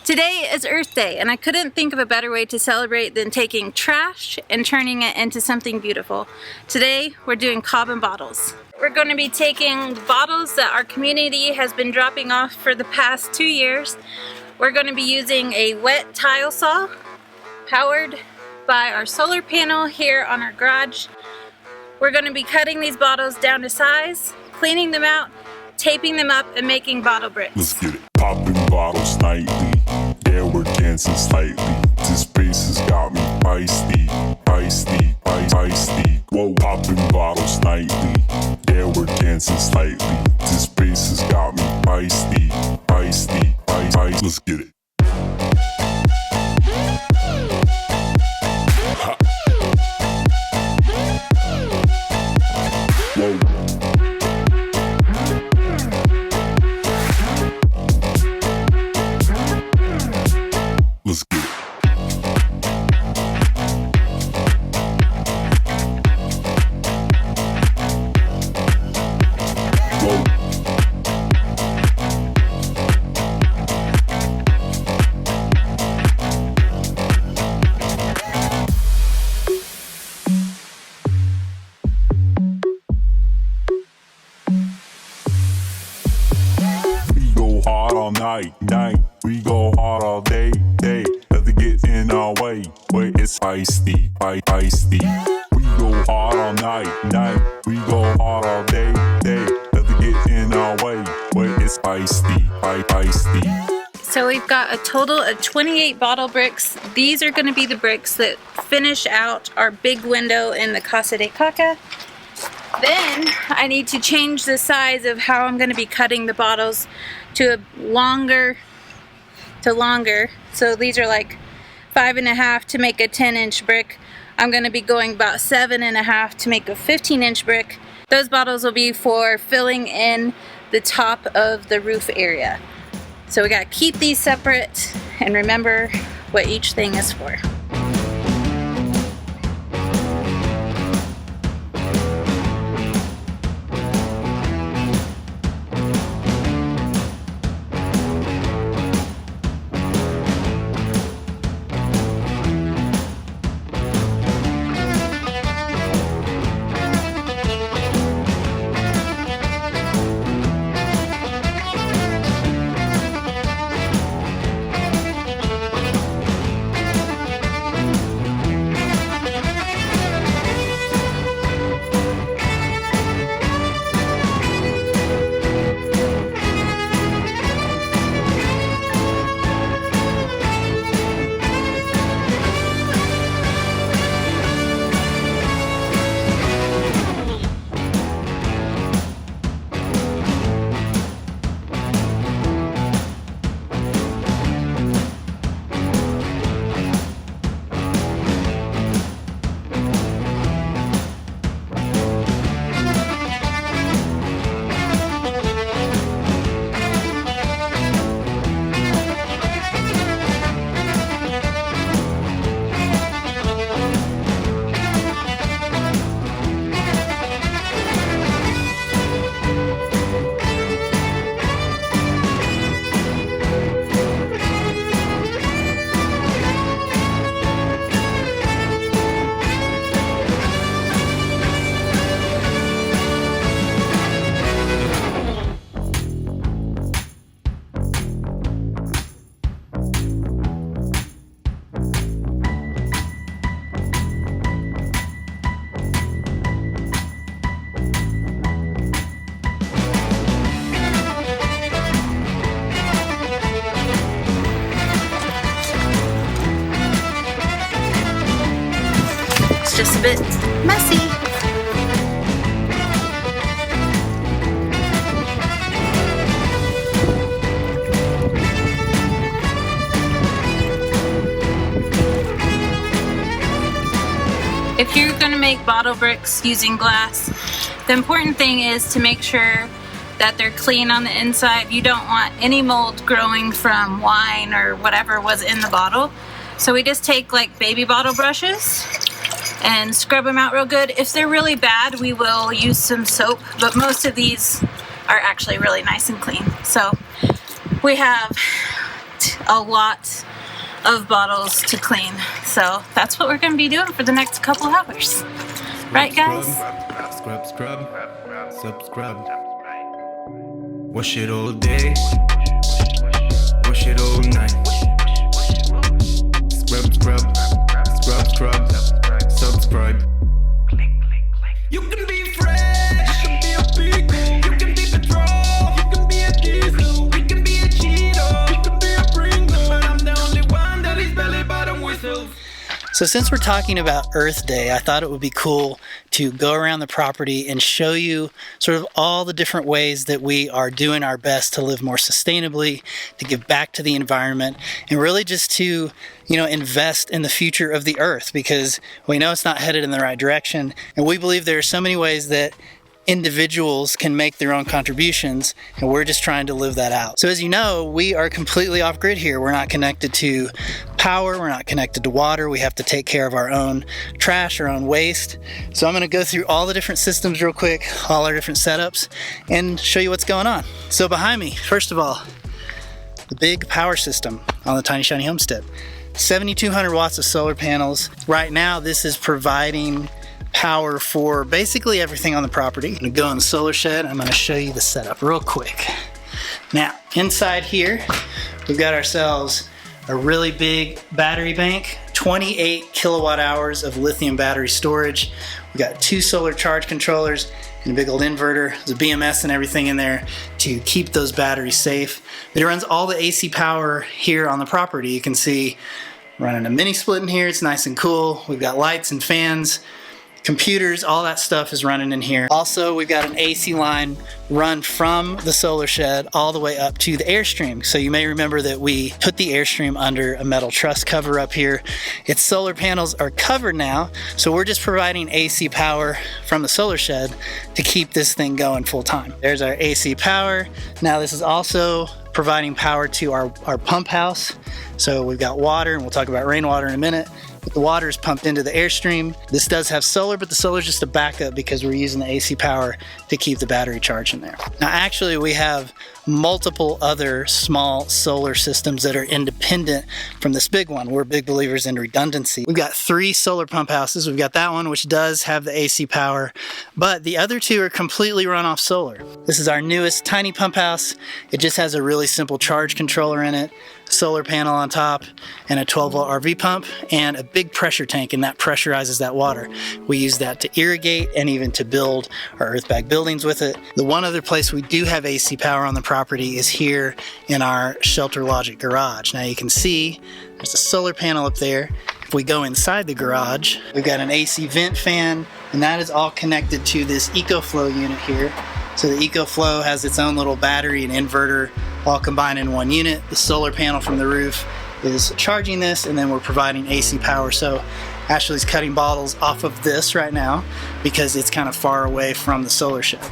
Today is Earth Day, and I couldn't think of a better way to celebrate than taking trash and turning it into something beautiful. Today, we're doing carbon bottles. We're going to be taking bottles that our community has been dropping off for the past 2 years. We're going to be using a wet tile saw powered by our solar panel here on our garage. We're going to be cutting these bottles down to size, cleaning them out, taping them up, and making bottle bricks. Let's get it. Popping bottles nightly. Yeah, we're dancing slightly. This bass has got me feisty, feisty, feisty. Whoa, popping bottles nightly. Yeah, we're dancing slightly. This bass has got me feisty, feisty, feisty. Let's get it. Ha. Whoa. Let's get it. Whoa. We go hard all night. We go hard all day. Nothing gets in our way. It's feisty, feisty. We go hard all night. We go hard all day. Nothing gets in our way. It's feisty, feisty. So we've got a total of 28 bottle bricks. These are going to be the bricks that finish out our big window in the Casa de Caca. Then I need to change the size of how I'm going to be cutting the bottles to longer. So these are like 5.5 to make a 10-inch brick. I'm going to be going about 7.5 to make a 15-inch brick. Those bottles will be for filling in the top of the roof area. So we got to keep these separate and remember what each thing is for. Just a bit messy. If you're going to make bottle bricks using glass, the important thing is to make sure that they're clean on the inside. You don't want any mold growing from wine or whatever was in the bottle. So we just take like baby bottle brushes and scrub them out real good. If they're really bad, we will use some soap, but most of these are actually really nice and clean. So we have a lot of bottles to clean. So that's what we're going to be doing for the next couple hours. Right, guys? Scrub, subscribe. Wash it all day, wash it all night. Scrub, subscribe. You can be fresh, you can be a beagle, you can be petrol, you can be a diesel, we can be a Cheeto, you can be a Pringle, but I'm the only one that is belly bottom whistles. So since we're talking about Earth Day, I thought it would be cool to go around the property and show you sort of all the different ways that we are doing our best to live more sustainably, to give back to the environment, and really just to, invest in the future of the Earth, because we know it's not headed in the right direction. And we believe there are so many ways that individuals can make their own contributions, and we're just trying to live that out. So as you know, we are completely off grid here. We're not connected to power, we're not connected to water. We have to take care of our own trash, our own waste. So I'm going to go through all the different systems real quick, all our different setups, and show you what's going on. So behind me, first of all, the big power system on the Tiny Shiny Homestead. 7,200 watts of solar panels. Right now, this is providing power for basically everything on the property. I'm gonna go in the solar shed. I'm gonna show you the setup real quick. Now, inside here, we've got ourselves a really big battery bank, 28 kilowatt hours of lithium battery storage. We've got 2 solar charge controllers and a big old inverter. There's a BMS and everything in there to keep those batteries safe. It runs all the AC power here on the property. You can see running a mini split in here. It's nice and cool. We've got lights and fans, computers, all that stuff is running in here. Also, we've got an AC line run from the solar shed all the way up to the Airstream. So you may remember that we put the Airstream under a metal truss cover up here. Its solar panels are covered now, so we're just providing AC power from the solar shed to keep this thing going full time. There's our AC power. Now this is also providing power to our pump house. So we've got water, and we'll talk about rainwater in a minute. But the water is pumped into the Airstream. This does have solar, but the solar is just a backup because we're using the AC power to keep the battery charged in there. Now, actually, we have multiple other small solar systems that are independent from this big one. We're big believers in redundancy. We've got 3 solar pump houses. We've got that one, which does have the AC power, but the other 2 are completely run off solar. This is our newest tiny pump house. It just has a really simple charge controller in it, solar panel on top, and a 12-volt RV pump, and a big pressure tank, and that pressurizes that water. We use that to irrigate and even to build our earthbag buildings with it. The one other place we do have AC power on the property is here in our Shelter Logic garage. Now you can see there's a solar panel up there. If we go inside the garage, we've got an AC vent fan, and that is all connected to this EcoFlow unit here. So the EcoFlow has its own little battery and inverter all combined in one unit. The solar panel from the roof is charging this, and then we're providing AC power. So Ashley's cutting bottles off of this right now because it's kind of far away from the solar shed.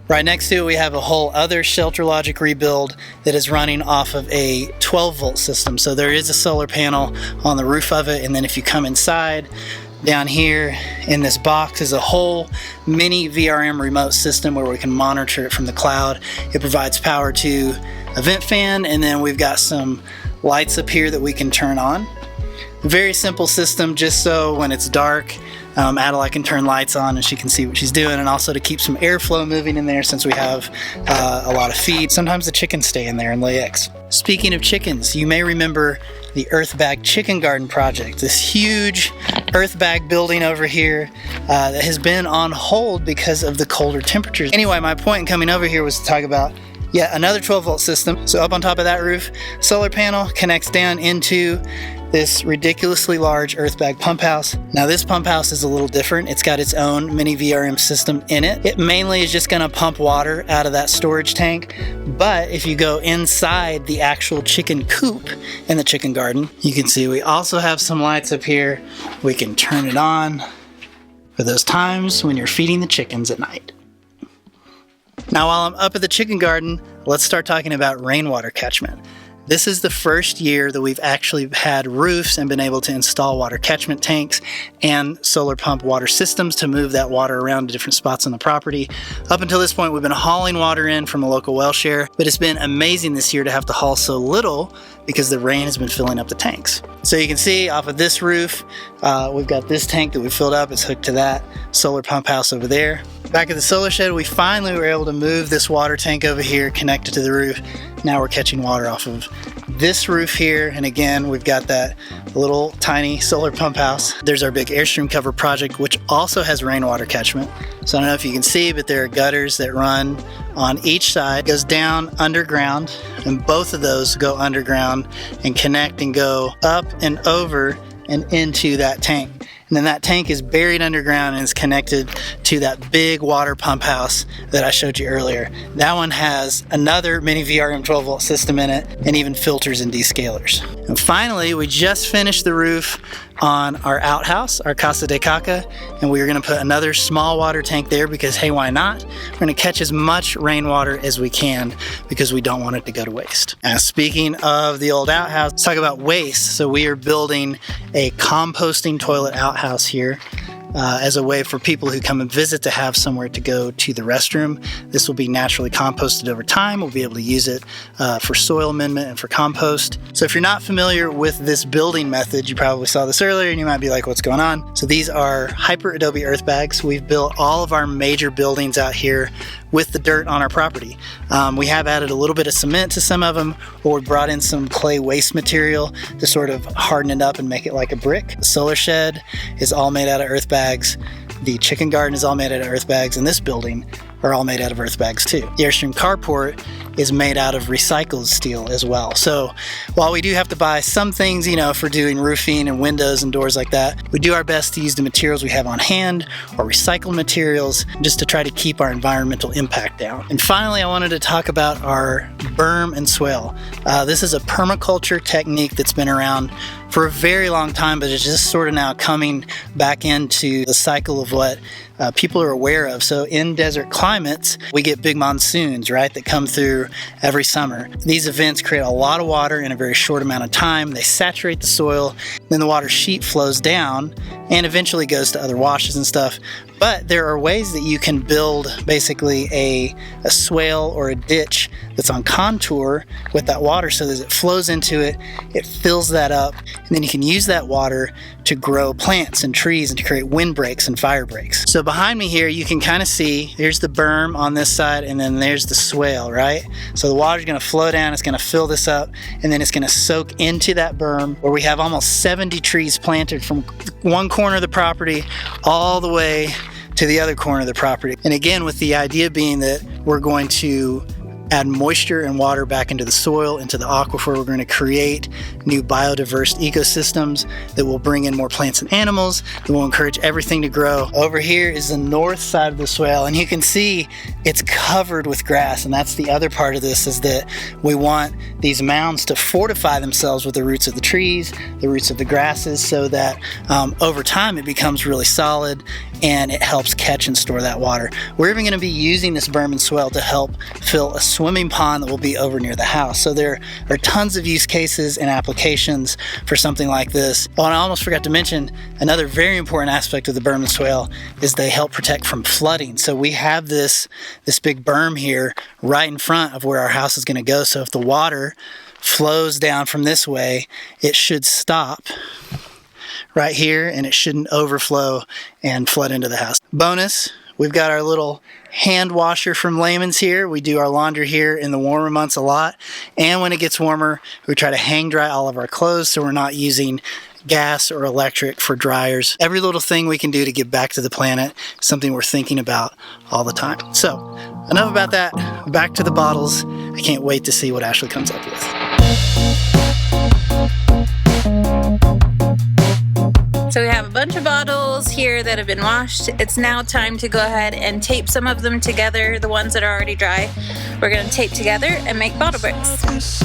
Right next to it, we have a whole other Shelter Logic rebuild that is running off of a 12-volt system. So there is a solar panel on the roof of it, and then if you come inside, down here in this box is a whole mini VRM remote system where we can monitor it from the cloud. It provides power to a vent fan, and then we've got some lights up here that we can turn on. Very simple system, just so when it's dark, Adela can turn lights on and she can see what she's doing, and also to keep some airflow moving in there since we have a lot of feed. Sometimes the chickens stay in there and lay eggs. Speaking of chickens, you may remember the earthbag chicken garden project, this huge earthbag building over here that has been on hold because of the colder temperatures. Anyway, my point in coming over here was to talk about yet another 12-volt system. So up on top of that roof, solar panel connects down into this ridiculously large earthbag pump house. Now this pump house is a little different. It's got its own mini VRM system in it. It mainly is just gonna pump water out of that storage tank. But if you go inside the actual chicken coop in the chicken garden, you can see we also have some lights up here. We can turn it on for those times when you're feeding the chickens at night. Now while I'm up at the chicken garden, let's start talking about rainwater catchment. This is the first year that we've actually had roofs and been able to install water catchment tanks and solar pump water systems to move that water around to different spots on the property. Up until this point, we've been hauling water in from a local well share, but it's been amazing this year to have to haul so little because the rain has been filling up the tanks. So you can see off of this roof, we've got this tank that we filled up. It's hooked to that solar pump house over there. Back at the solar shed, we finally were able to move this water tank over here, connected to the roof. Now we're catching water off of this roof here. And again, we've got that little tiny solar pump house. There's our big Airstream cover project, which also has rainwater catchment. So I don't know if you can see, but there are gutters that run on each side. It goes down underground, and both of those go underground and connect and go up and over and into that tank. And then that tank is buried underground and is connected to that big water pump house that I showed you earlier. That one has another mini VRM 12 volt system in it and even filters and descalers. And finally, we just finished the roof on our outhouse, our Casa de Caca, and we are going to put another small water tank there because, hey, why not? We're going to catch as much rainwater as we can because we don't want it to go to waste. Now, speaking of the old outhouse, let's talk about waste. So we are building a composting toilet outhouse here. As a way for people who come and visit to have somewhere to go to the restroom. This will be naturally composted over time. We'll be able to use it for soil amendment and for compost. So if you're not familiar with this building method, you probably saw this earlier and you might be like, what's going on? So these are hyperadobe earth bags. We've built all of our major buildings out here with the dirt on our property. We have added a little bit of cement to some of them, or we brought in some clay waste material to sort of harden it up and make it like a brick. The solar shed is all made out of earth bags. The chicken garden is all made out of earth bags, and this building are all made out of earth bags too. The Airstream carport is made out of recycled steel as well. So while we do have to buy some things, for doing roofing and windows and doors like that, we do our best to use the materials we have on hand or recycled materials just to try to keep our environmental impact down. And finally, I wanted to talk about our berm and swale. This is a permaculture technique that's been around for a very long time, but it's just sort of now coming back into the cycle of what people are aware of. So in desert climates, we get big monsoons, right, that come through every summer. These events create a lot of water in a very short amount of time. They saturate the soil, then the water sheet flows down and eventually goes to other washes and stuff. But there are ways that you can build basically a swale or a ditch that's on contour with that water so that as it flows into it, it fills that up, and then you can use that water to grow plants and trees and to create windbreaks and fire breaks. So behind me here, you can kind of see, there's the berm on this side, and then there's the swale, right? So the water's gonna flow down, it's gonna fill this up, and then it's gonna soak into that berm where we have almost 70 trees planted from one corner of the property all the way to the other corner of the property. And again, with the idea being that we're going to add moisture and water back into the soil, into the aquifer. We're going to create new biodiverse ecosystems that will bring in more plants and animals, that will encourage everything to grow. Over here is the north side of the swale, and you can see it's covered with grass, and that's the other part of this, is that we want these mounds to fortify themselves with the roots of the trees, the roots of the grasses, so that over time it becomes really solid and it helps catch and store that water. We're even going to be using this berm and swale to help fill a swimming pond that will be over near the house. So there are tons of use cases and applications for something like this. Oh, and I almost forgot to mention another very important aspect of the berm and swale is they help protect from flooding. So we have this big berm here right in front of where our house is going to go. So if the water flows down from this way, it should stop right here and it shouldn't overflow and flood into the house. Bonus, we've got our little hand washer from Layman's here. We do our laundry here in the warmer months a lot, and when it gets warmer we try to hang dry all of our clothes so we're not using gas or electric for dryers. Every little thing we can do to give back to the planet is something we're thinking about all the time. So enough about that, back to the bottles. I can't wait to see what Ashley comes up with. So we have a bunch of bottles here that have been washed. It's now time to go ahead and tape some of them together, the ones that are already dry. We're going to tape together and make bottle bricks.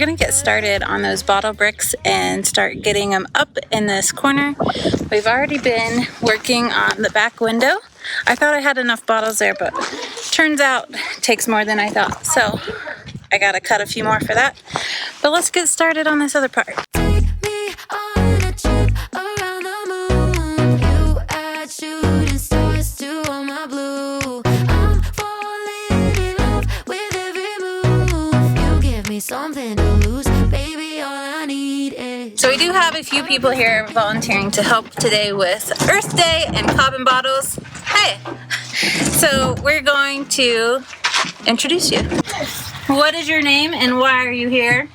gonna get started on those bottle bricks and start getting them up in this corner. We've already been working on the back window. I thought I had enough bottles there, but turns out it takes more than I thought. So I gotta cut a few more for that. But let's get started on this other part. Take me on a trip around the moon. You add shooting stars to all my blue. I'm falling in love with every move. You give me something to lose, baby. All I need is. So we do have a few people here volunteering to help today with Earth Day and Cobbin bottles. Hey! So we're going to introduce you. What is your name and why are you here?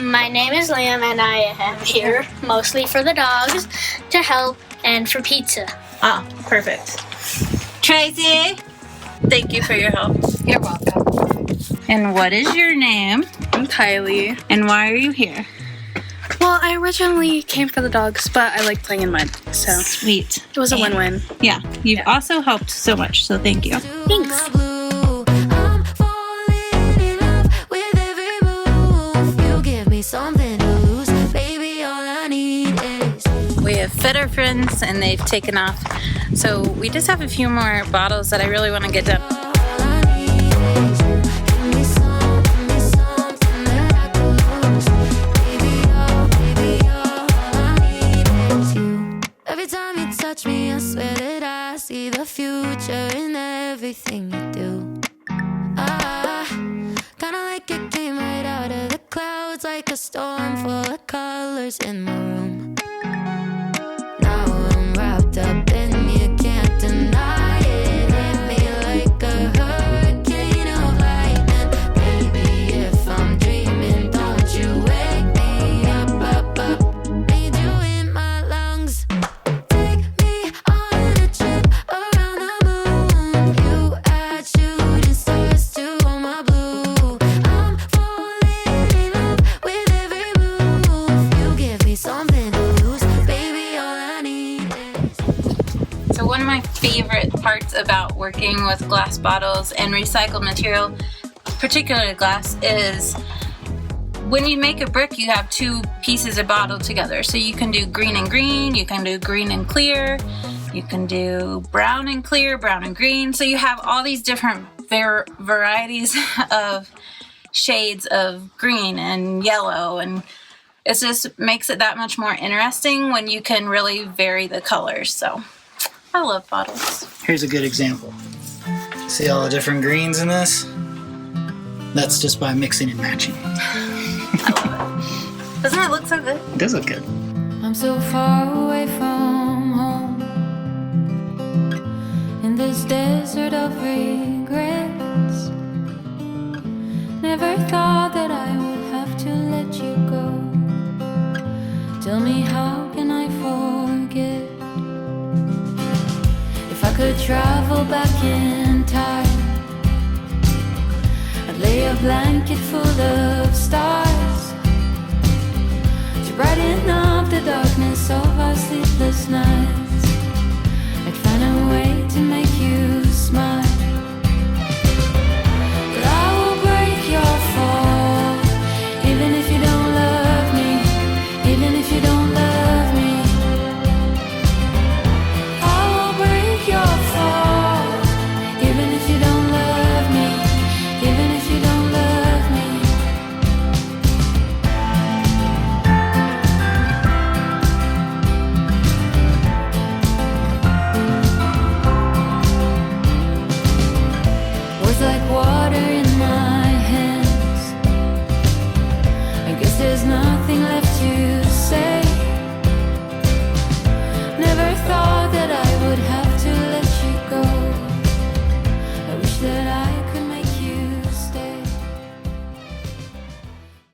My name is Liam and I am here mostly for the dogs, to help, and for pizza. Oh, perfect. Tracy, thank you for your help. You're welcome. And what is your name? I'm Kylie. And why are you here? Well, I originally came for the dogs, but I like playing in mud, so Sweet. it was a win-win. Yeah, you've also helped so much, so thank you. Thanks. I'm falling in love with every move. You give me something to lose, baby. All I need is. We have fed our friends and they've taken off. So we just have a few more bottles that I really want to get done. All I need is you. Give me something that I could lose, baby. All I need is you. Every time you touch me, I swear that I see the future in everything you do. Kinda like it came right out of the clouds, like a storm full of colors in my room. Now I'm wrapped up in you, can't deny it. Hit me like a hurricane of lightning. Baby, if I'm dreaming, don't you wake me up, up, up. Need you in my lungs. Take me on a trip around the moon. You add shooting stars to all my blue. I'm falling in love with every move. You give me something to lose, baby. All I need is. So one of my favorite parts about working with glass bottles and recycled material, particularly glass, is when you make a brick, you have two pieces of bottle together. So you can do green and green, you can do green and clear, you can do brown and clear, brown and green. So you have all these different varieties of shades of green and yellow, and it just makes it that much more interesting when you can really vary the colors. So I love bottles. Here's a good example. See all the different greens in this? That's just by mixing and matching. I love it. Doesn't it look so good? It does look good. I'm so far away from home, in this desert of regrets. Never thought that I would have to let you go. Tell me, how can I forget? If I could travel back in time, I'd lay a blanket full of stars to brighten up the darkness of our sleepless nights. I'd find a way to make you smile. But I will break your fall, even if you don't love me, even if you don't love me. I will break your fall, even if you don't love me, even if you don't love me. Words like water in my hands. I guess there's nothing left to